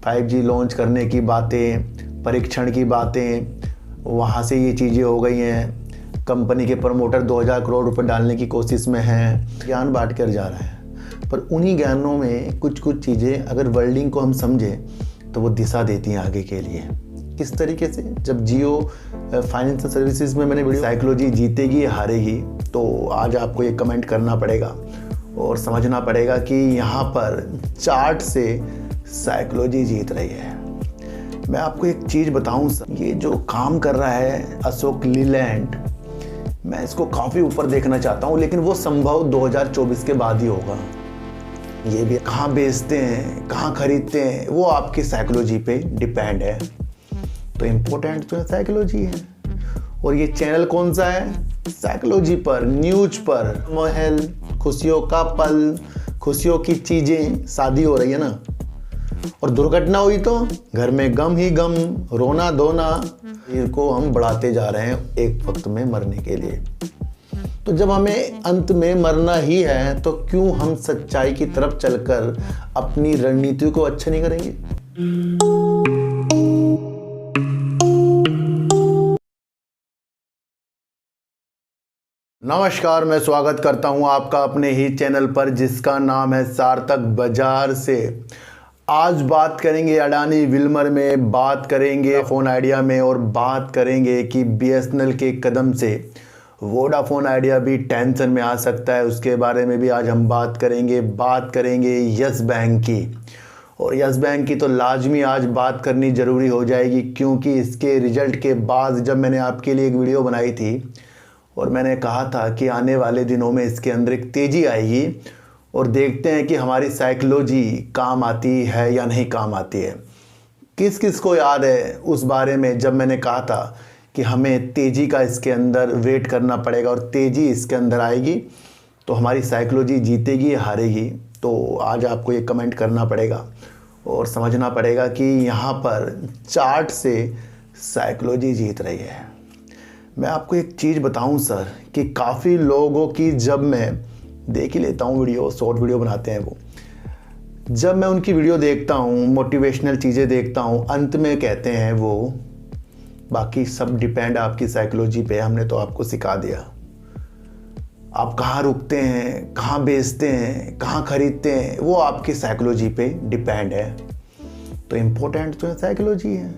5G launch करने की बातें, परीक्षण की बातें, वहाँ से ये चीज़ें हो गई हैं। कंपनी के प्रमोटर 2000 करोड़ रुपए डालने की कोशिश में हैं। ज्ञान बांट कर जा रहा है, पर उन्हीं ज्ञानों में कुछ कुछ चीज़ें अगर वर्ल्डिंग को हम समझें तो वो दिशा देती हैं आगे के लिए। किस तरीके से, जब जियो फाइनेंशियल सर्विसेज में मैंने वीडियो साइकोलॉजी जीतेगी या हारेगी, तो आज आपको ये कमेंट करना पड़ेगा और समझना पड़ेगा कि यहाँ पर चार्ट से साइकोलॉजी जीत रही है। मैं आपको एक चीज़ बताऊं सर, ये जो काम कर रहा है अशोक लीलैंड, मैं इसको काफ़ी ऊपर देखना चाहता हूँ, लेकिन वो संभव 2024 के बाद ही होगा। ये भी कहाँ बेचते हैं, कहाँ खरीदते हैं, वो आपकी साइकोलॉजी पे डिपेंड है। तो इम्पोर्टेंट तो साइकोलॉजी है। और ये चैनल कौन सा है? साइकोलॉजी पर, न्यूज पर। महल, खुशियों का पल, खुशियों की चीज़ें, शादी हो रही है ना, और दुर्घटना हुई तो घर में गम ही गम, रोना धोना, इनको हम बढ़ाते जा रहे हैं एक वक्त में मरने के लिए। तो जब हमें अंत में मरना ही है, तो क्यों हम सच्चाई की तरफ चलकर अपनी रणनीति को अच्छा नहीं करेंगे? नमस्कार, मैं स्वागत करता हूं आपका अपने ही चैनल पर, जिसका नाम है सार्थक बाजार से। आज बात करेंगे अडानी विल्मर में, बात करेंगे फोन आइडिया में, और बात करेंगे कि BSNL के कदम से वोडाफोन आइडिया भी टेंशन में आ सकता है। उसके बारे में भी आज हम बात करेंगे यस बैंक की। और यस बैंक की तो लाजमी आज बात करनी ज़रूरी हो जाएगी, क्योंकि इसके रिजल्ट के बाद जब मैंने आपके लिए एक वीडियो बनाई थी और मैंने कहा था कि आने वाले दिनों में इसके अंदर एक तेज़ी आएगी, और देखते हैं कि हमारी साइकोलॉजी काम आती है या नहीं काम आती है। किस किस को याद है उस बारे में, जब मैंने कहा था कि हमें तेज़ी का इसके अंदर वेट करना पड़ेगा और तेज़ी इसके अंदर आएगी तो हमारी साइकोलॉजी जीतेगी या हारेगी? तो आज आपको ये कमेंट करना पड़ेगा और समझना पड़ेगा कि यहाँ पर चार्ट से साइकोलॉजी जीत रही है। मैं आपको एक चीज़ बताऊं सर, कि काफ़ी लोगों की, जब मैं देख ही लेता हूं वीडियो, शॉर्ट वीडियो बनाते हैं वो, जब मैं उनकी वीडियो देखता हूं, मोटिवेशनल चीज़ें देखता हूं, अंत में कहते हैं वो बाकी सब डिपेंड आपकी साइकोलॉजी पे, हमने तो आपको सिखा दिया। आप कहाँ रुकते हैं, कहाँ बेचते हैं, कहाँ खरीदते हैं, वो आपकी साइकोलॉजी पे डिपेंड है। तो इम्पोर्टेंट तो साइकोलॉजी है।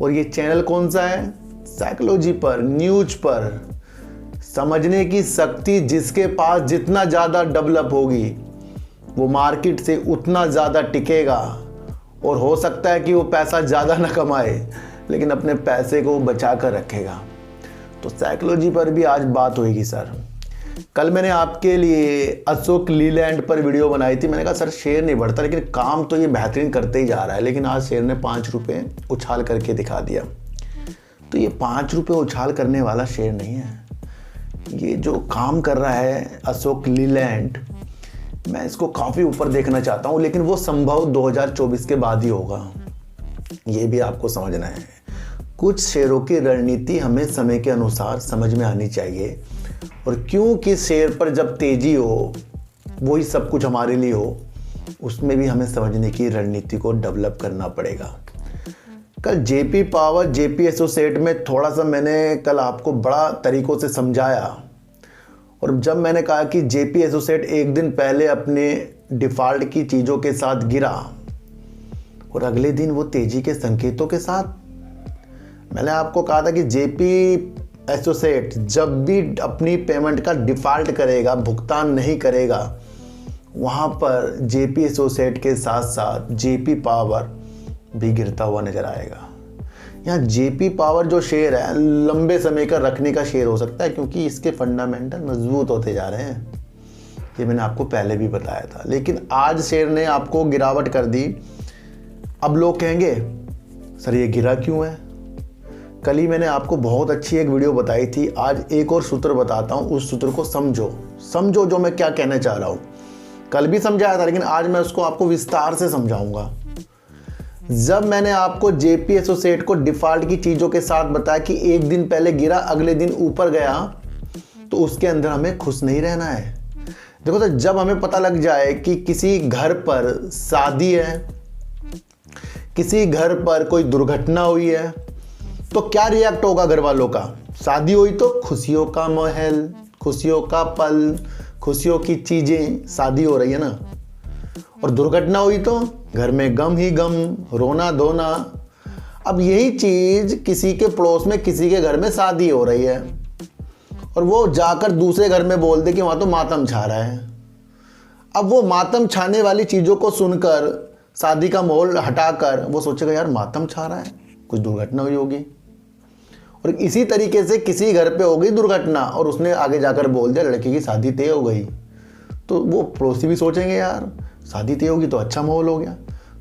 और ये चैनल कौन सा है? साइकोलॉजी पर, न्यूज पर। समझने की शक्ति जिसके पास जितना ज़्यादा डेवलप होगी, वो मार्केट से उतना ज़्यादा टिकेगा, और हो सकता है कि वो पैसा ज़्यादा ना कमाए, लेकिन अपने पैसे को बचा कर रखेगा। तो साइकोलॉजी पर भी आज बात होगी सर। कल मैंने आपके लिए अशोक लीलैंड पर वीडियो बनाई थी। मैंने कहा सर शेयर नहीं बढ़ता, लेकिन काम तो ये बेहतरीन करते ही जा रहा है, लेकिन आज शेयर ने 5 रुपये उछाल करके दिखा दिया। तो ये 5 रुपये उछाल करने वाला शेयर नहीं है। ये जो काम कर रहा है अशोक लीलैंड, मैं इसको काफ़ी ऊपर देखना चाहता हूँ, लेकिन वो संभव 2024 के बाद ही होगा। ये भी आपको समझना है। कुछ शेयरों की रणनीति हमें समय के अनुसार समझ में आनी चाहिए, और क्यों किस शेयर पर जब तेज़ी हो वही सब कुछ हमारे लिए हो, उसमें भी हमें समझने की रणनीति को डेवलप करना पड़ेगा। कल जेपी पावर, जेपी एसोसिएट में थोड़ा सा मैंने कल आपको बड़ा तरीक़ों से समझाया, और जब मैंने कहा कि जेपी एसोसिएट एक दिन पहले अपने डिफ़ॉल्ट की चीज़ों के साथ गिरा और अगले दिन वो तेज़ी के संकेतों के साथ, मैंने आपको कहा था कि जेपी एसोसिएट जब भी अपनी पेमेंट का डिफ़ॉल्ट करेगा, भुगतान नहीं करेगा, वहाँ पर जेपी एसोसिएट के साथ साथ जेपी पावर भी गिरता हुआ नज़र आएगा। यहाँ जेपी पावर जो शेयर है लंबे समय का रखने का शेयर हो सकता है, क्योंकि इसके फंडामेंटल मजबूत होते जा रहे हैं। ये मैंने आपको पहले भी बताया था, लेकिन आज शेयर ने आपको गिरावट कर दी। अब लोग कहेंगे सर ये गिरा क्यों है? कल ही मैंने आपको बहुत अच्छी एक वीडियो बताई थी, आज एक और सूत्र बताता हूँ, उस सूत्र को समझो जो मैं क्या कहना चाह रहा हूँ। कल भी समझाया था, लेकिन आज मैं उसको आपको विस्तार से समझाऊंगा। जब मैंने आपको जेपी एसोसिएट को डिफ़ॉल्ट की चीज़ों के साथ बताया कि एक दिन पहले गिरा, अगले दिन ऊपर गया, तो उसके अंदर हमें खुश नहीं रहना है। देखो, तो जब हमें पता लग जाए कि किसी घर पर शादी है, किसी घर पर कोई दुर्घटना हुई है तो क्या रिएक्ट होगा घर वालों का? शादी हुई तो खुशियों का माहौल, खुशियों का पल, खुशियों की चीजें, शादी हो रही है ना। और दुर्घटना हुई तो घर में गम ही गम, रोना धोना। अब यही चीज किसी के पड़ोस में किसी के घर में शादी हो रही है और वो जाकर दूसरे घर में बोल दे कि वहां तो मातम छा रहा है। अब वो मातम छाने वाली चीजों को सुनकर, शादी का माहौल हटाकर वो सोचेगा यार मातम छा रहा है, कुछ दुर्घटना हुई होगी। और इसी तरीके से किसी घर पे हो गई दुर्घटना और उसने आगे जाकर बोल दिया लड़की की शादी तय हो गई, तो वो पड़ोसी भी सोचेंगे यार शादी तय होगी तो अच्छा माहौल हो गया।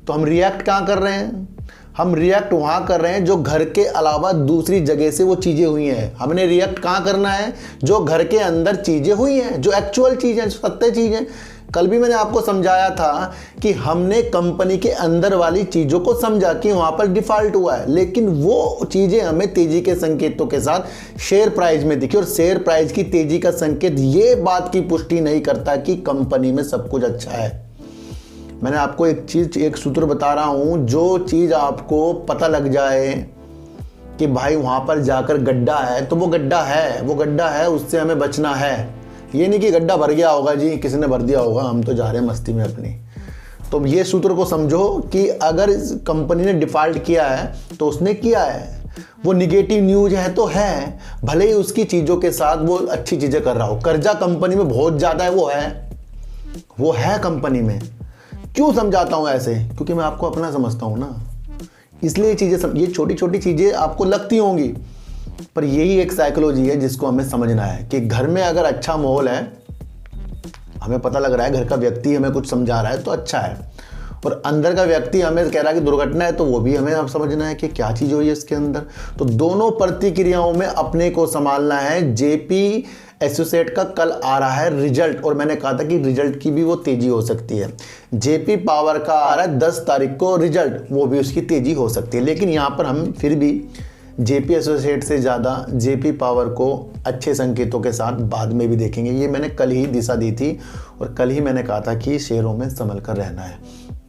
तो हम रिएक्ट कहाँ कर रहे हैं? हम रिएक्ट वहाँ कर रहे हैं जो घर के अलावा दूसरी जगह से वो चीज़ें हुई हैं। हमने रिएक्ट कहाँ करना है? जो घर के अंदर चीज़ें हुई हैं, जो एक्चुअल चीज़ हैं, जो सत्य चीज़ हैं। कल भी मैंने आपको समझाया था कि हमने कंपनी के अंदर वाली चीज़ों को समझा कि वहाँ पर डिफ़ॉल्ट हुआ है, लेकिन वो चीज़ें हमें तेज़ी के संकेतों के साथ शेयर प्राइस में दिखी। और शेयर प्राइस की तेज़ी का संकेत ये बात की पुष्टि नहीं करता कि कंपनी में सब कुछ अच्छा है। मैंने आपको एक सूत्र बता रहा हूँ, जो चीज़ आपको पता लग जाए कि भाई वहाँ पर जाकर गड्ढा है तो वो गड्ढा है, वो गड्ढा है, उससे हमें बचना है। ये नहीं कि गड्ढा भर गया होगा जी, किसी ने भर दिया होगा, हम तो जा रहे हैं मस्ती में अपनी। तो ये सूत्र को समझो कि अगर कंपनी ने डिफ़ॉल्ट किया है तो उसने किया है, वो निगेटिव न्यूज है तो है, भले ही उसकी चीज़ों के साथ वो अच्छी चीज़ें कर रहा हो। कर्जा कंपनी में बहुत ज़्यादा है, वो है कंपनी में। क्यों समझाता हूँ ऐसे? क्योंकि मैं आपको अपना समझता हूँ ना, इसलिए ये छोटी छोटी चीज़ें आपको लगती होंगी, पर यही एक साइकोलॉजी है जिसको हमें समझना है कि घर में अगर अच्छा माहौल है, हमें पता लग रहा है, घर का व्यक्ति हमें कुछ समझा रहा है तो अच्छा है, और अंदर का व्यक्ति हमें कह रहा है कि दुर्घटना है, तो वो भी हमें अब समझना है कि क्या चीज़ हुई है इसके अंदर। तो दोनों प्रतिक्रियाओं में अपने को संभालना है। जेपी एसोसिएट का कल आ रहा है रिजल्ट, और मैंने कहा था कि रिजल्ट की भी वो तेजी हो सकती है। जेपी पावर का आ रहा है 10 तारीख को रिजल्ट, वो भी उसकी तेजी हो सकती है। लेकिन यहाँ पर हम फिर भी जेपी एसोसिएट से ज़्यादा जेपी पावर को अच्छे संकेतों के साथ बाद में भी देखेंगे। ये मैंने कल ही दिशा दी थी और कल ही मैंने कहा था कि शेयरों में संभल कर रहना है।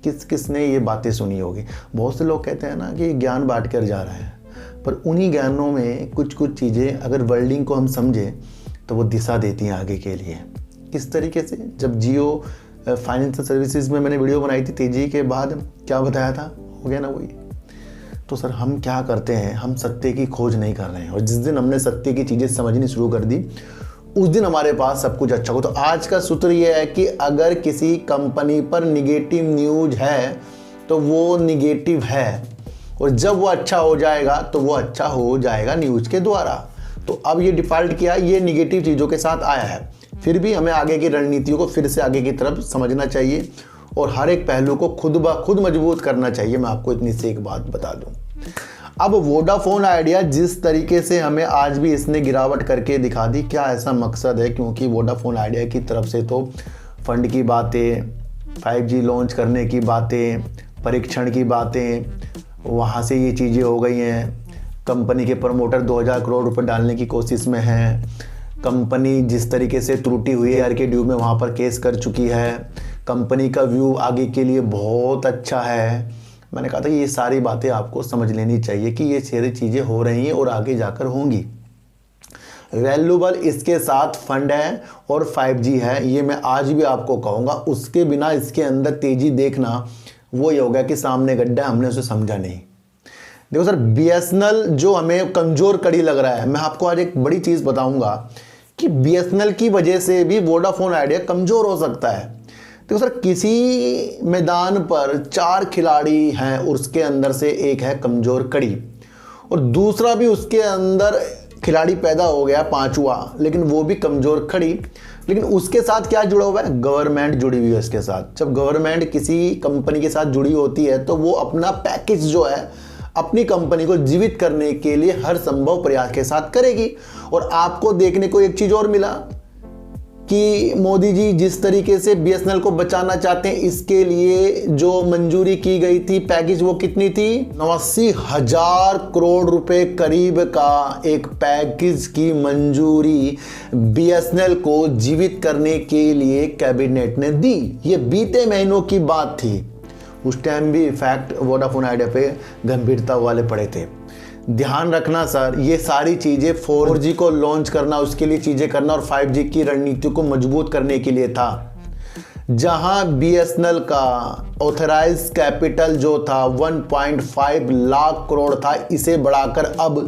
किसने ये बातें सुनी होगी? बहुत से लोग कहते हैं ना कि ज्ञान बांट कर जा रहे हैं, पर उन्हीं ज्ञानों में कुछ चीज़ें अगर वर्ल्डिंग को हम समझें तो वो दिशा देती हैं आगे के लिए। किस तरीके से? जब जियो फाइनेंशियल सर्विसेज में मैंने वीडियो बनाई थी तेजी के बाद, क्या बताया था? हो गया ना वही। तो सर हम क्या करते हैं? हम सत्य की खोज नहीं कर रहे हैं, और जिस दिन हमने सत्य की चीज़ें समझनी शुरू कर दी उस दिन हमारे पास सब कुछ अच्छा हो। तो आज का सूत्र ये है कि अगर किसी कंपनी पर निगेटिव न्यूज है तो वो निगेटिव है, और जब वो अच्छा हो जाएगा तो वो अच्छा हो जाएगा न्यूज के द्वारा। तो अब ये डिफ़ॉल्ट किया, ये निगेटिव चीज़ों के साथ आया है। फिर भी हमें आगे की रणनीतियों को फिर से आगे की तरफ समझना चाहिए और हर एक पहलू को खुद ब खुद मजबूत करना चाहिए। मैं आपको इतनी सी एक बात बता दूं, अब वोडाफोन आइडिया जिस तरीके से हमें आज भी इसने गिरावट करके दिखा दी, क्या ऐसा मकसद है? क्योंकि वोडाफोन आइडिया की तरफ से तो फंड की बातें, 5G लॉन्च करने की बातें, परीक्षण की बातें, वहाँ से ये चीज़ें हो गई हैं। कंपनी के प्रमोटर 2000 करोड़ रुपए डालने की कोशिश में हैं। कंपनी जिस तरीके से त्रुटि हुई है के ड्यू में वहाँ पर केस कर चुकी है। कंपनी का व्यू आगे के लिए बहुत अच्छा है। मैंने कहा था ये सारी बातें आपको समझ लेनी चाहिए कि ये सारी चीज़ें हो रही हैं और आगे जाकर होंगी। वैल्यूबल इसके साथ फंड है और 5G है, ये मैं आज भी आपको कहूँगा। उसके बिना इसके अंदर तेज़ी देखना वो ये होगा कि सामने गड्ढा, हमने उसे समझा नहीं। देखो सर, BSNL जो हमें कमज़ोर कड़ी लग रहा है, मैं आपको आज एक बड़ी चीज़ बताऊंगा कि BSNL की वजह से भी वोडाफोन आइडिया कमज़ोर हो सकता है। देखो सर, किसी मैदान पर 4 खिलाड़ी हैं और उसके अंदर से एक है कमज़ोर कड़ी, और दूसरा भी उसके अंदर खिलाड़ी पैदा हो गया 5वां, लेकिन वो भी कमज़ोर खड़ी। लेकिन उसके साथ क्या जुड़ा हुआ है? गवर्नमेंट जुड़ी हुई है इसके साथ। जब गवर्नमेंट किसी कंपनी के साथ जुड़ी होती है तो वो अपना पैकेज जो है अपनी कंपनी को जीवित करने के लिए हर संभव प्रयास के साथ करेगी। और आपको देखने को एक चीज़ और मिला कि मोदी जी जिस तरीके से BSNL को बचाना चाहते हैं, इसके लिए जो मंजूरी की गई थी पैकेज, वो कितनी थी? 89,000 करोड़ रुपए करीब का एक पैकेज की मंजूरी BSNL को जीवित करने के लिए कैबिनेट ने दी। ये बीते महीनों की बात थी। उस टाइम भी इफेक्ट वोडाफोन आइडिया पे गंभीरता वाले पड़े थे। ध्यान रखना सर, ये सारी चीज़ें 4G को लॉन्च करना, उसके लिए चीज़ें करना और 5G की रणनीति को मजबूत करने के लिए था। जहां BSNL का ऑथराइज कैपिटल जो था 1.5 लाख करोड़ था, इसे बढ़ाकर अब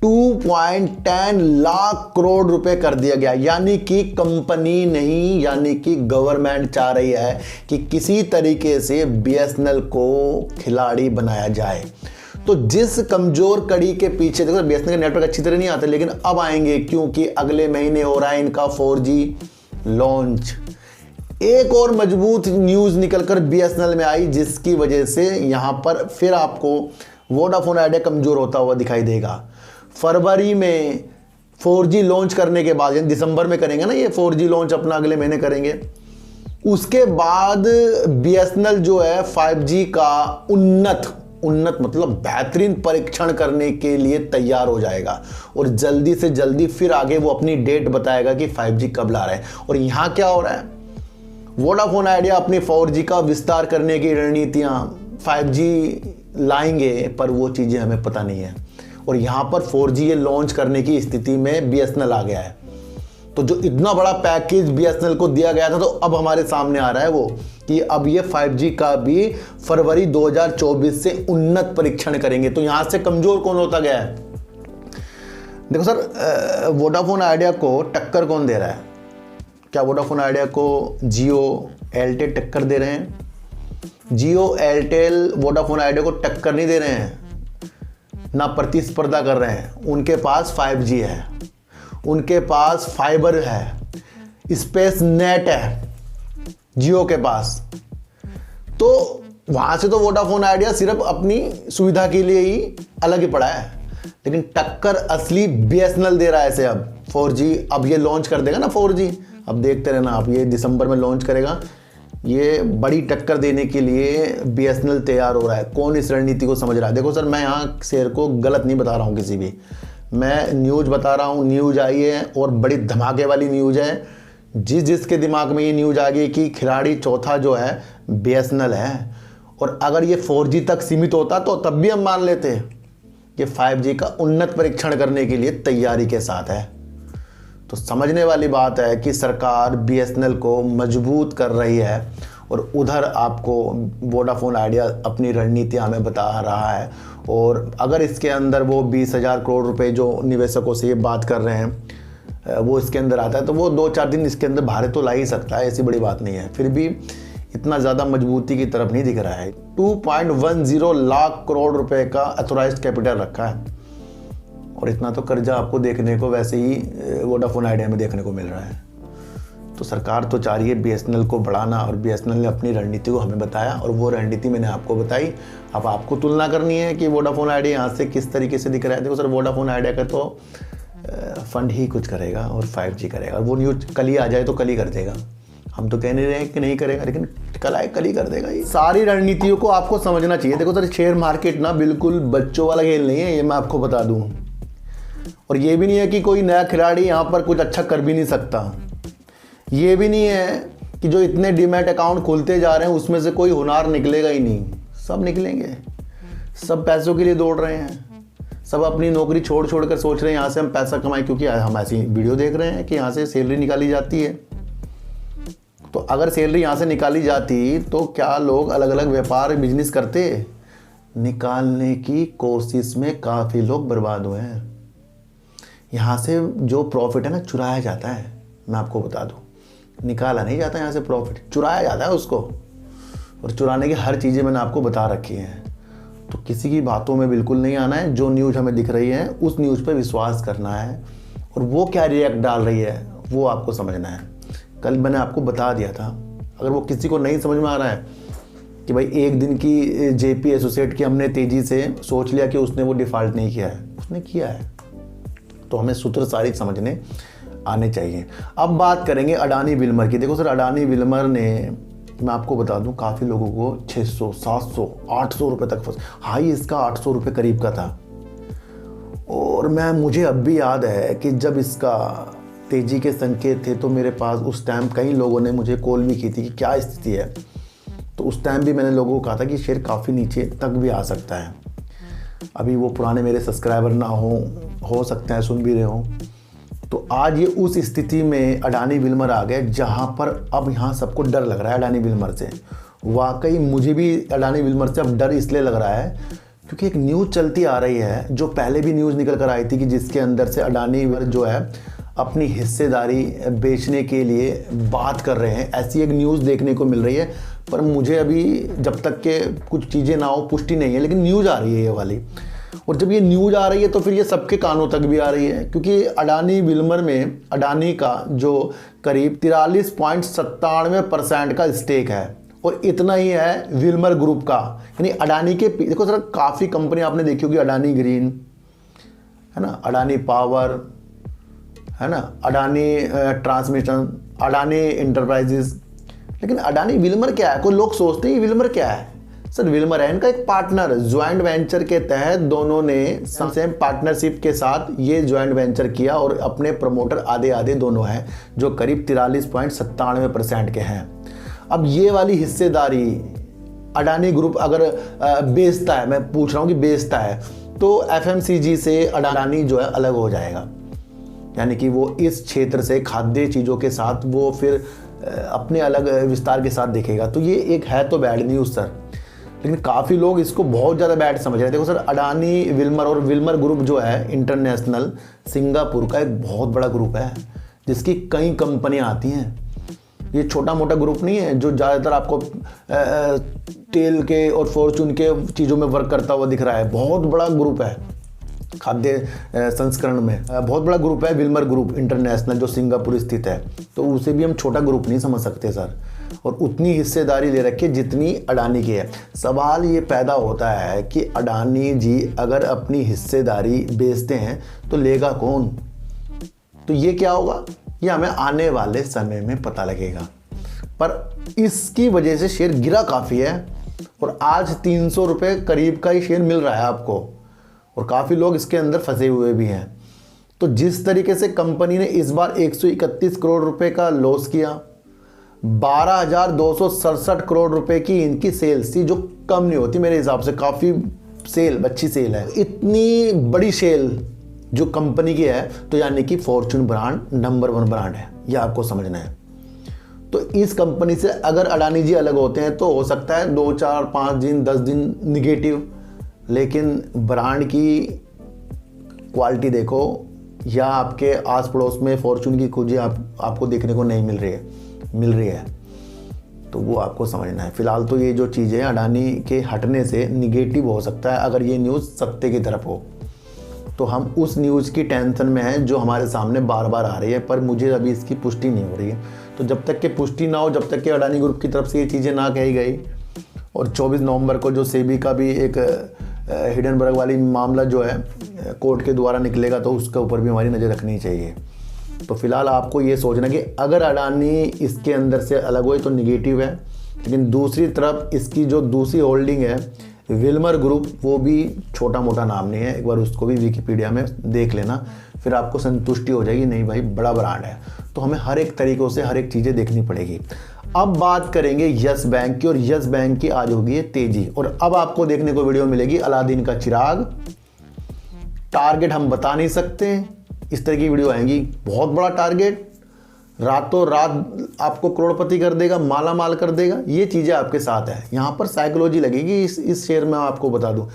2.10 लाख करोड़ रुपए कर दिया गया। यानी कि कंपनी नहीं, यानी कि गवर्नमेंट चाह रही है कि किसी तरीके से BSNL को खिलाड़ी बनाया जाए। तो जिस कमजोर कड़ी के पीछे, देखो BSNL का नेटवर्क अच्छी तरह नहीं आता, लेकिन अब आएंगे क्योंकि अगले महीने हो रहा है इनका 4G लॉन्च। एक और मजबूत न्यूज़ निकलकर BSNL में आई, जिसकी वजह से यहां पर फिर आपको वोडाफोन आइडिया कमजोर होता हुआ दिखाई देगा। फरवरी में 4G लॉन्च करने के बाद, यानी दिसंबर में करेंगे ना ये 4G लॉन्च अपना, अगले महीने करेंगे। उसके बाद BSNL जो है 5G का उन्नत मतलब बेहतरीन परीक्षण करने के लिए तैयार हो जाएगा और जल्दी से जल्दी फिर आगे वो अपनी डेट बताएगा कि 5G कब ला रहा है। और यहां क्या हो रहा है, वोडाफोन आइडिया अपनी 4G का विस्तार करने की रणनीतियां 5G लाएंगे, पर वो चीज़ें हमें पता नहीं है। और यहाँ पर 4G लॉन्च करने की स्थिति में BSNL आ गया है। तो जो इतना बड़ा पैकेज BSNL को दिया गया था, तो अब हमारे सामने आ रहा है वो कि अब ये 5G का भी फरवरी 2024 से उन्नत परीक्षण करेंगे। तो यहाँ से कमज़ोर कौन होता गया है? देखो सर, वोडाफोन आइडिया को टक्कर कौन दे रहा है? क्या वोडाफोन आइडिया को जियो एयरटेल टक्कर दे रहे हैं? जियो एयरटेल वोडाफोन आइडिया को टक्कर नहीं दे रहे हैं, ना प्रतिस्पर्धा कर रहे हैं। उनके पास 5G है, उनके पास फाइबर है, स्पेस नेट है जियो के पास। तो वहां से तो वोडाफोन आइडिया सिर्फ अपनी सुविधा के लिए ही अलग ही पड़ा है, लेकिन टक्कर असली BSNL दे रहा है इसे। अब 4G अब ये लॉन्च कर देगा ना 4G, अब देखते रहना आप, ये दिसंबर में लॉन्च करेगा। ये बड़ी टक्कर देने के लिए BSNL तैयार हो रहा है। कौन इस रणनीति को समझ रहा है? देखो सर, मैं यहाँ शेयर को गलत नहीं बता रहा हूँ किसी भी, मैं न्यूज़ बता रहा हूँ। न्यूज़ आई है और बड़ी धमाके वाली न्यूज़ है। जिसके दिमाग में ये न्यूज़ आ गई कि खिलाड़ी चौथा जो है BSNL है, और अगर ये 4G तक सीमित होता तो तब भी हम मान लेते। ये 5G का उन्नत परीक्षण करने के लिए तैयारी के साथ है। तो समझने वाली बात है कि सरकार BSNL को मजबूत कर रही है और उधर आपको वोडाफोन आइडिया अपनी रणनीति हमें बता रहा है। और अगर इसके अंदर वो 20,000 करोड़ रुपए जो निवेशकों से ये बात कर रहे हैं वो इसके अंदर आता है, तो वो 2-4 दिन इसके अंदर बाहर तो ला ही सकता है, ऐसी बड़ी बात नहीं है। फिर भी इतना ज़्यादा मजबूती की तरफ नहीं दिख रहा है। 2.10 लाख करोड़ रुपए का अथोराइज्ड कैपिटल रखा है, और इतना तो कर्जा आपको देखने को वैसे ही वोडाफोन आइडिया में देखने को मिल रहा है। तो सरकार तो चाह रही है BSNL को बढ़ाना, और BSNL ने अपनी रणनीति को हमें बताया और वो रणनीति मैंने आपको बताई। अब आपको तुलना करनी है कि वोडाफोन आइडिया यहाँ से किस तरीके से दिख रहा है। देखो सर, वोडाफोन आइडिया का तो फंड ही कुछ करेगा और 5G करेगा, और वो न्यूज़ कल ही आ जाए तो कल ही कर देगा। हम तो कह नहीं रहे हैं कि नहीं करेगा, लेकिन कल आए कल ही कर देगा। ये सारी रणनीतियों को आपको समझना चाहिए। देखो सर, शेयर मार्केट ना बिल्कुल बच्चों वाला खेल नहीं है, ये मैं आपको बता दूँ। और ये भी नहीं है कि कोई नया खिलाड़ी यहाँ पर कुछ अच्छा कर भी नहीं सकता। ये भी नहीं है कि जो इतने डीमैट अकाउंट खोलते जा रहे हैं उसमें से कोई होनहार निकलेगा ही नहीं। सब निकलेंगे, सब पैसों के लिए दौड़ रहे हैं, सब अपनी नौकरी छोड़ कर सोच रहे हैं यहाँ से हम पैसा कमाएं, क्योंकि हम ऐसी वीडियो देख रहे हैं कि यहाँ से सैलरी निकाली जाती है। तो अगर सैलरी यहाँ से निकाली जाती तो क्या लोग अलग अलग व्यापार बिजनेस करते? निकालने की कोशिश में काफ़ी लोग बर्बाद हुए हैं। यहाँ से जो प्रॉफिट है ना, चुराया जाता है। मैं आपको बता दूँ, निकाला नहीं जाता यहाँ से प्रॉफिट, चुराया जाता है उसको। और चुराने की हर चीज़ें मैंने आपको बता रखी हैं। तो किसी की बातों में बिल्कुल नहीं आना है। जो न्यूज़ हमें दिख रही है उस न्यूज़ पे विश्वास करना है, और वो क्या रिएक्ट डाल रही है वो आपको समझना है। कल मैंने आपको बता दिया था, अगर वो किसी को नहीं समझ में आ रहा है कि भाई एक दिन की JP एसोसिएट की हमने तेज़ी से सोच लिया कि उसने वो डिफ़ॉल्ट नहीं किया है, उसने किया है। तो हमें सूत्र सारी समझने आने चाहिए। अब बात करेंगे अडानी विल्मर की। देखो सर, अडानी विल्मर ने, मैं आपको बता दूं, काफ़ी लोगों को 600, 700, 800 रुपये तक फंस, हाई इसका 800 रुपये करीब का था। और मुझे अब भी याद है कि जब इसका तेज़ी के संकेत थे तो मेरे पास उस टाइम कई लोगों ने मुझे कॉल भी की थी कि क्या स्थिति है। तो उस टाइम भी मैंने लोगों को कहा था कि शेयर काफ़ी नीचे तक भी आ सकता है। अभी वो पुराने मेरे सब्सक्राइबर ना हो सकते हैं सुन भी रहे हो। तो आज ये उस स्थिति में अडानी विल्मर आ गए जहाँ पर अब यहाँ सबको डर लग रहा है अडानी विल्मर से। वाकई मुझे भी अडानी विल्मर से अब डर इसलिए लग रहा है क्योंकि एक न्यूज़ चलती आ रही है, जो पहले भी न्यूज़ निकल कर आई थी कि जिसके अंदर से अडानी जो है अपनी हिस्सेदारी बेचने के लिए बात कर रहे हैं। ऐसी एक न्यूज़ देखने को मिल रही है, पर मुझे अभी जब तक के कुछ चीज़ें ना हो पुष्टि नहीं है, लेकिन न्यूज़ आ रही है ये वाली। और जब ये न्यूज़ आ रही है तो फिर ये सबके कानों तक भी आ रही है, क्योंकि अडानी विल्मर में अडानी का जो करीब 43.97% का स्टेक है और इतना ही है विल्मर ग्रुप का। यानी अडानी के देखो सर, काफ़ी कंपनी आपने देखी होगी, अडानी ग्रीन है ना, अडानी पावर है ना, अडानी ट्रांसमिशन, अडानी इंटरप्राइजेज। लेकिन अडानी विल्मर क्या है? कोई लोग सोचते हैं विल्मर क्या है। सर विल्मर है इनका एक पार्टनर, ज्वाइंट वेंचर के तहत दोनों ने सेम पार्टनरशिप के साथ ये ज्वाइंट वेंचर किया और अपने प्रमोटर आधे आधे दोनों हैं, जो करीब 43.97% के हैं। अब ये वाली हिस्सेदारी अडानी ग्रुप अगर बेचता है, मैं पूछ रहा हूँ कि बेचता है, तो एफएमसीजी से अडानी जो है अलग हो जाएगा। यानी कि वो इस क्षेत्र से खाद्य चीज़ों के साथ वो फिर अपने अलग विस्तार के साथ देखेगा। तो ये एक है तो बैड न्यूज़ सर, लेकिन काफ़ी लोग इसको बहुत ज़्यादा बैड समझ रहे हैं। देखो सर, अडानी विल्मर और विल्मर ग्रुप जो है इंटरनेशनल सिंगापुर का एक बहुत बड़ा ग्रुप है, जिसकी कई कंपनियां आती हैं। ये छोटा मोटा ग्रुप नहीं है जो ज़्यादातर आपको तेल के और फॉर्चून के चीज़ों में वर्क करता हुआ दिख रहा है। बहुत बड़ा ग्रुप है खाद्य संस्करण में, बहुत बड़ा ग्रुप है विल्मर ग्रुप इंटरनेशनल जो सिंगापुर स्थित है। तो उसे भी हम छोटा ग्रुप नहीं समझ सकते सर, और उतनी हिस्सेदारी ले रखी है जितनी अडानी की है। सवाल ये पैदा होता है कि अडानी जी अगर अपनी हिस्सेदारी बेचते हैं तो लेगा कौन? तो ये क्या होगा, ये हमें आने वाले समय में पता लगेगा। पर इसकी वजह से शेयर गिरा काफ़ी है और आज 300 रुपये करीब का ही शेयर मिल रहा है आपको, और काफ़ी लोग इसके अंदर फंसे हुए भी हैं। तो जिस तरीके से कंपनी ने इस बार 131 करोड़ रुपए का लॉस किया, 12,267 करोड़ रुपए की इनकी सेल्स थी, जो कम नहीं होती मेरे हिसाब से। काफ़ी अच्छी सेल है। इतनी बड़ी सेल जो कंपनी की है, तो यानी कि फॉर्चून ब्रांड नंबर 1 ब्रांड है, यह आपको समझना है। तो इस कंपनी से अगर अडानी जी अलग होते हैं तो हो सकता है 2, 4, 5 दिन 10 दिन निगेटिव, लेकिन ब्रांड की क्वालिटी देखो, या आपके आस पड़ोस में फॉर्चून की खोजी आपको देखने को नहीं मिल रही है, तो वो आपको समझना है। फिलहाल तो ये जो चीज़ें अडानी के हटने से निगेटिव हो सकता है अगर ये न्यूज़ सत्य की तरफ हो, तो हम उस न्यूज़ की टेंशन में हैं जो हमारे सामने बार बार आ रही है, पर मुझे अभी इसकी पुष्टि नहीं हो रही है। तो जब तक कि पुष्टि ना हो, जब तक कि अडानी ग्रुप की तरफ से ये चीज़ें ना कही गई, और 24 नवंबर को जो सेबी का भी एक हिडनबर्ग वाली मामला जो है कोर्ट के द्वारा निकलेगा, तो उसके ऊपर भी हमारी नज़र रखनी चाहिए। तो फिलहाल आपको ये सोचना कि अगर अडानी इसके अंदर से अलग हुए तो निगेटिव है, लेकिन दूसरी तरफ इसकी जो दूसरी होल्डिंग है विल्मर ग्रुप, वो भी छोटा मोटा नाम नहीं है। एक बार उसको भी विकिपीडिया में देख लेना, फिर आपको संतुष्टि हो जाएगी, नहीं भाई बड़ा ब्रांड है। तो हमें हर एक तरीक़ों से हर एक चीज़ें देखनी पड़ेगी। अब बात करेंगे यस बैंक की, और यस बैंक की आज होगी तेजी। और अब आपको देखने को वीडियो मिलेगी अलादीन का चिराग। टारगेट हम बता नहीं सकते, इस तरह की वीडियो आएंगी। बहुत बड़ा टारगेट, रातों रात आपको करोड़पति कर देगा, माला माल कर देगा, ये चीज़ें आपके साथ है। यहाँ पर साइकोलॉजी लगेगी इस शेयर में। आपको बता दूँ,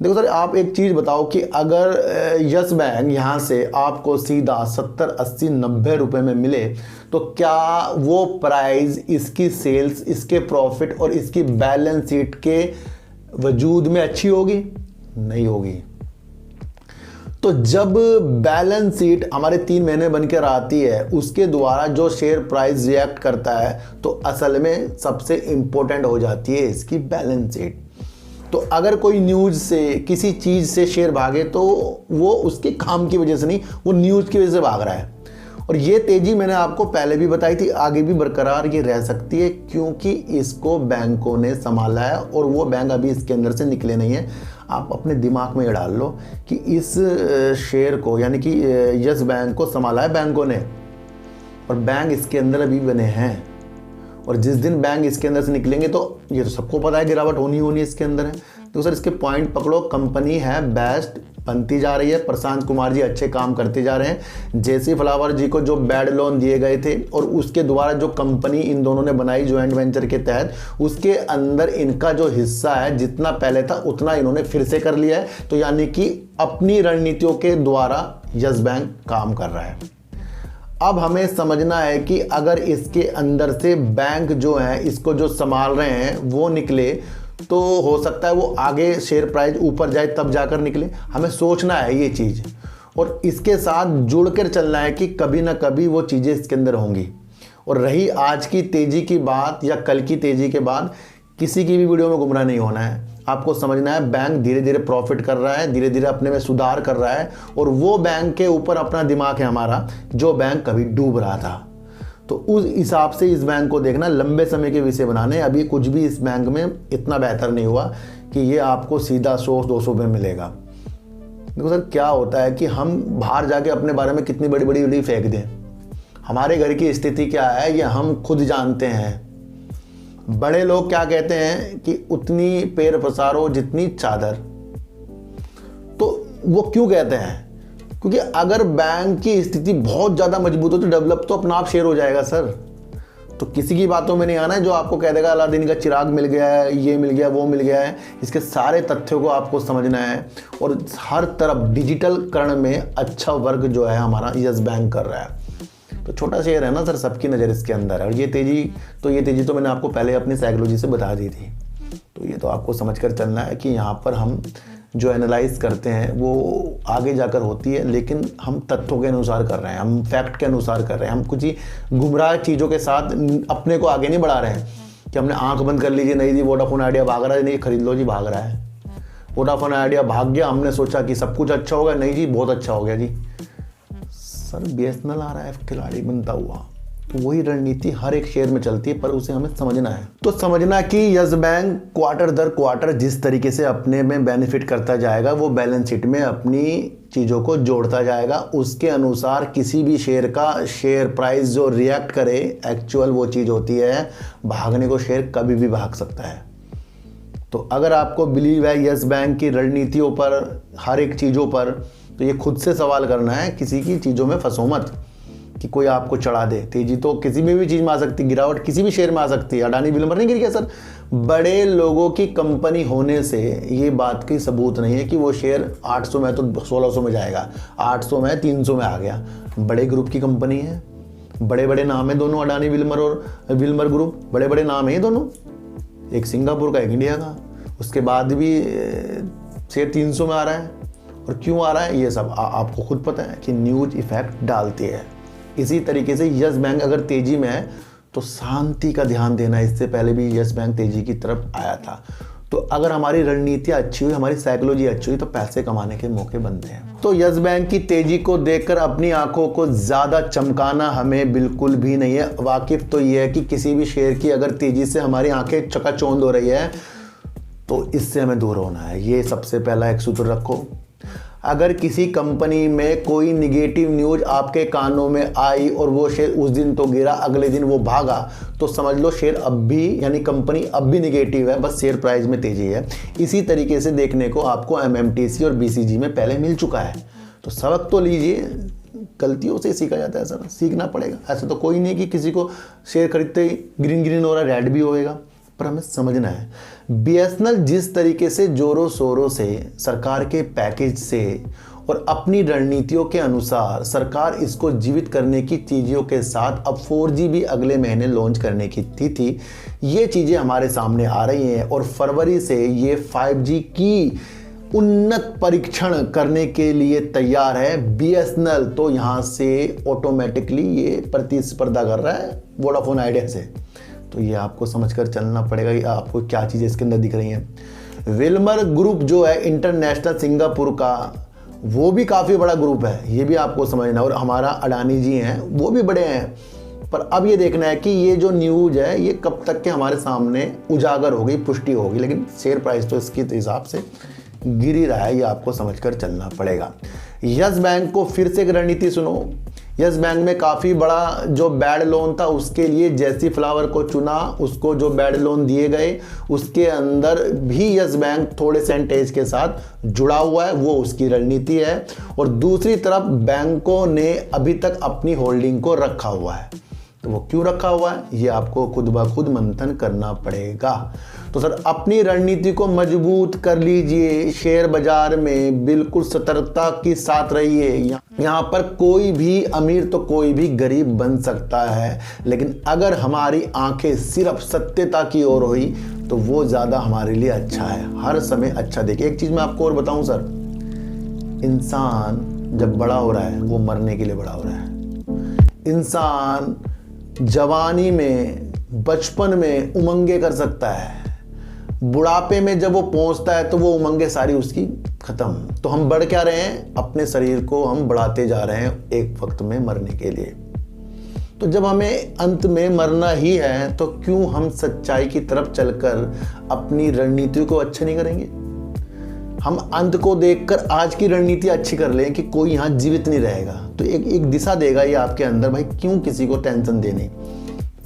देखो सर, आप एक चीज़ बताओ कि अगर यस बैंक यहाँ से आपको सीधा 70, 80, 90 रुपए में मिले, तो क्या वो प्राइस इसकी सेल्स, इसके प्रॉफिट और इसकी बैलेंस शीट के वजूद में अच्छी होगी? नहीं होगी। तो जब बैलेंस शीट हमारे 3 महीने बनकर आती है, उसके द्वारा जो शेयर प्राइस रिएक्ट करता है, तो असल में सबसे इम्पोर्टेंट हो जाती है इसकी बैलेंस शीट। तो अगर कोई न्यूज़ से, किसी चीज़ से शेयर भागे, तो वो उसके काम की वजह से नहीं, वो न्यूज़ की वजह से भाग रहा है। और ये तेज़ी मैंने आपको पहले भी बताई थी, आगे भी बरकरार ये रह सकती है, क्योंकि इसको बैंकों ने संभाला है और वो बैंक अभी इसके अंदर से निकले नहीं है। आप अपने दिमाग में ये डाल लो कि इस शेयर को, यानी कि यस बैंक को संभाला है बैंकों ने, और बैंक इसके अंदर अभी बने हैं। और जिस दिन बैंक इसके अंदर से निकलेंगे तो ये तो सबको पता है गिरावट होनी होनी इसके अंदर है। तो सर इसके पॉइंट पकड़ो, कंपनी है बेस्ट बनती जा रही है, प्रशांत कुमार जी अच्छे काम करते जा रहे हैं। जेसी फ्लावर जी को जो बैड लोन दिए गए थे और उसके द्वारा जो कंपनी इन दोनों ने बनाई ज्वाइंट वेंचर के तहत, उसके अंदर इनका जो हिस्सा है जितना पहले था उतना इन्होंने फिर से कर लिया है। तो यानी कि अपनी रणनीतियों के द्वारा यस बैंक काम कर रहा है। अब हमें समझना है कि अगर इसके अंदर से बैंक जो है इसको जो संभाल रहे हैं वो निकले तो हो सकता है वो आगे शेयर प्राइस ऊपर जाए तब जाकर निकले। हमें सोचना है ये चीज़ और इसके साथ जुड़कर चलना है कि कभी ना कभी वो चीज़ें इसके अंदर होंगी। और रही आज की तेज़ी की बात या कल की तेज़ी के बाद, किसी की भी वीडियो में गुमराह नहीं होना है। आपको समझना है बैंक धीरे धीरे प्रॉफिट कर रहा है, धीरे धीरे अपने में सुधार कर रहा है और वो बैंक के ऊपर अपना दिमाग है हमारा, जो बैंक कभी डूब रहा था। तो उस हिसाब से इस बैंक को देखना, लंबे समय के विषय बनाने। अभी कुछ भी इस बैंक में इतना बेहतर नहीं हुआ कि ये आपको सीधा 100-200 में मिलेगा। देखो सर क्या होता है कि हम बाहर जाके अपने बारे में कितनी बड़ी बड़ी वीडियो फेंक दें, हमारे घर की स्थिति क्या है ये हम खुद जानते हैं। बड़े लोग क्या कहते हैं कि उतनी पैर पसारो जितनी चादर। तो वो क्यों कहते हैं? क्योंकि अगर बैंक की स्थिति बहुत ज़्यादा मजबूत हो तो डेवलप तो अपना आप शेयर हो जाएगा सर। तो किसी की बातों में नहीं आना है जो आपको कह देगा अलादीन का चिराग मिल गया है, ये मिल गया, वो मिल गया है। इसके सारे तथ्यों को आपको समझना है और हर तरफ डिजिटलकरण में अच्छा वर्क जो है हमारा यस बैंक कर रहा है। तो छोटा शेयर है ना सर, सबकी नज़र इसके अंदर है। और ये तेज़ी तो मैंने आपको पहले अपनी साइकोलॉजी से बता दी थी। तो ये तो आपको समझ कर चलना है कि यहाँ पर हम जो एनालाइज करते हैं वो आगे जाकर होती है, लेकिन हम तथ्यों के अनुसार कर रहे हैं, हम फैक्ट के अनुसार कर रहे हैं। हम कुछ ही गुमराह चीज़ों के साथ अपने को आगे नहीं बढ़ा रहे हैं कि हमने आंख बंद कर लीजिए, नहीं जी वोडाफोन आइडिया भाग रहा है, नहीं खरीद लो जी, भाग रहा है। वोडाफोन आइडिया भाग गया, हमने सोचा कि सब कुछ अच्छा होगा, नहीं जी बहुत अच्छा हो गया जी। सर BSNL आ रहा है खिलाड़ी बनता हुआ। तो वही रणनीति हर एक शेयर में चलती है, पर उसे हमें समझना है। तो समझना कि यस बैंक क्वार्टर दर क्वार्टर जिस तरीके से अपने में बेनिफिट करता जाएगा, वो बैलेंस शीट में अपनी चीज़ों को जोड़ता जाएगा। उसके अनुसार किसी भी शेयर का शेयर प्राइस जो रिएक्ट करे, एक्चुअल वो चीज़ होती है। भागने को शेयर कभी भी भाग सकता है। तो अगर आपको बिलीव है यस बैंक की रणनीतियों पर, हर एक चीज़ों पर, तो ये खुद से सवाल करना है, किसी की चीज़ों में फंसो मत कि कोई आपको चढ़ा दे। तेजी तो किसी में भी चीज़ में आ सकती है, गिरावट किसी भी शेयर में आ सकती है। अडानी विल्मर नहीं गिर गया सर। बड़े लोगों की कंपनी होने से ये बात की सबूत नहीं है कि वो शेयर 800 में तो 1600 में जाएगा, 800 में 300 में आ गया। बड़े ग्रुप की कंपनी है, बड़े बड़े नाम है दोनों, अडानी विल्मर और विल्मर ग्रुप, बड़े बड़े नाम है दोनों, एक सिंगापुर का एक इंडिया का। उसके बाद भी शेयर 300 में आ रहा है। और क्यों आ रहा है ये सब आपको खुद पता है कि न्यूज इफेक्ट डालती है। इसी तरीके से यस बैंक अगर तेजी में है तो शांति का ध्यान देना। इससे पहले भी यस बैंक तेजी की तरफ आया था। तो अगर हमारी रणनीतियाँ अच्छी हुई, हमारी साइकोलॉजी अच्छी हुई, तो पैसे कमाने के मौके बनते हैं। तो यस बैंक की तेजी को देखकर अपनी आंखों को ज़्यादा चमकाना हमें बिल्कुल भी नहीं है। वाकिफ तो ये है कि किसी भी शेयर की अगर तेजी से हमारी आंखें चकाचौंध हो रही है तो इससे हमें दूर होना है। ये सबसे पहला एक सूत्र रखो। अगर किसी कंपनी में कोई निगेटिव न्यूज आपके कानों में आई और वो शेयर उस दिन तो गिरा, अगले दिन वो भागा, तो समझ लो शेयर अब भी, यानी कंपनी अब भी निगेटिव है, बस शेयर प्राइस में तेजी है। इसी तरीके से देखने को आपको MMTC और BCG में पहले मिल चुका है। तो सबक तो लीजिए, गलतियों से सीखा जाता है सर, सीखना पड़ेगा। ऐसा तो कोई नहीं कि किसी को शेयर खरीदते ही ग्रीन हो रहा है, रेड भी होएगा, पर हमें समझना है। BSNL जिस तरीके से जोरों शोरों से सरकार के पैकेज से और अपनी रणनीतियों के अनुसार सरकार इसको जीवित करने की चीज़ों के साथ अब 4G भी अगले महीने लॉन्च करने की थी। ये चीज़ें हमारे सामने आ रही हैं और फरवरी से ये 5G की उन्नत परीक्षण करने के लिए तैयार है। BSNL तो यहाँ से ऑटोमेटिकली ये प्रतिस्पर्धा कर रहा है वोडाफोन आइडिया से। तो ये आपको समझकर चलना पड़ेगा कि आपको क्या चीज़ें इसके अंदर दिख रही हैं। विल्मर ग्रुप जो है इंटरनेशनल सिंगापुर का, वो भी काफ़ी बड़ा ग्रुप है, ये भी आपको समझना। और हमारा अडानी जी हैं, वो भी बड़े हैं। पर अब ये देखना है कि ये जो न्यूज है ये कब तक के हमारे सामने उजागर होगी, पुष्टि होगी। लेकिन शेयर प्राइस तो इसके हिसाब से गिर ही रहा है, ये आपको समझकर चलना पड़ेगा। यस बैंक को फिर से एक रणनीति सुनो। यस बैंक में काफ़ी बड़ा जो बैड लोन था उसके लिए जैसी फ्लावर को चुना, उसको जो बैड लोन दिए गए उसके अंदर भी यस बैंक थोड़े सेंटेज के साथ जुड़ा हुआ है, वो उसकी रणनीति है। और दूसरी तरफ बैंकों ने अभी तक अपनी होल्डिंग को रखा हुआ है, तो वो क्यों रखा हुआ है ये आपको खुद ब खुद मंथन करना पड़ेगा। तो सर अपनी रणनीति को मजबूत कर लीजिए, शेयर बाजार में बिल्कुल सतर्कता के साथ रहिए। यहाँ पर कोई भी अमीर तो कोई भी गरीब बन सकता है, लेकिन अगर हमारी आंखें सिर्फ सत्यता की ओर हुई तो वो ज़्यादा हमारे लिए अच्छा है, हर समय अच्छा। देखिए एक चीज़ मैं आपको और बताऊं सर, इंसान जब बड़ा हो रहा है वो मरने के लिए बड़ा हो रहा है। इंसान जवानी में, बचपन में उमंगे कर सकता है, बुढ़ापे में जब वो पहुंचता है तो वो उमंगे सारी उसकी खत्म। तो हम बढ़ क्या रहे हैं, अपने शरीर को हम बढ़ाते जा रहे हैं एक वक्त में मरने के लिए। तो जब हमें अंत में मरना ही है तो क्यों हम सच्चाई की तरफ चलकर अपनी रणनीति को अच्छे नहीं करेंगे। हम अंत को देखकर आज की रणनीति अच्छी कर लें कि कोई यहाँ जीवित नहीं रहेगा, तो एक दिशा देगा ये आपके अंदर, भाई क्यों किसी को टेंशन देनी।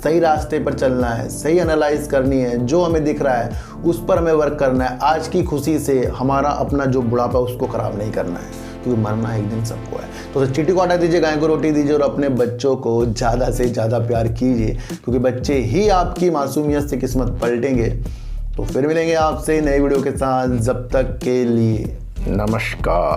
सही रास्ते पर चलना है, सही एनालाइज करनी है, जो हमें दिख रहा है उस पर हमें वर्क करना है। आज की खुशी से हमारा अपना जो बुढ़ापा उसको खराब नहीं करना है, क्योंकि मरना एक दिन सबको है। तो चींटी को हटा दीजिए, गाय को रोटी दीजिए और अपने बच्चों को ज़्यादा से ज़्यादा प्यार कीजिए, क्योंकि बच्चे ही आपकी मासूमियत से किस्मत पलटेंगे। तो फिर मिलेंगे आपसे नई वीडियो के साथ, जब तक के लिए नमस्कार।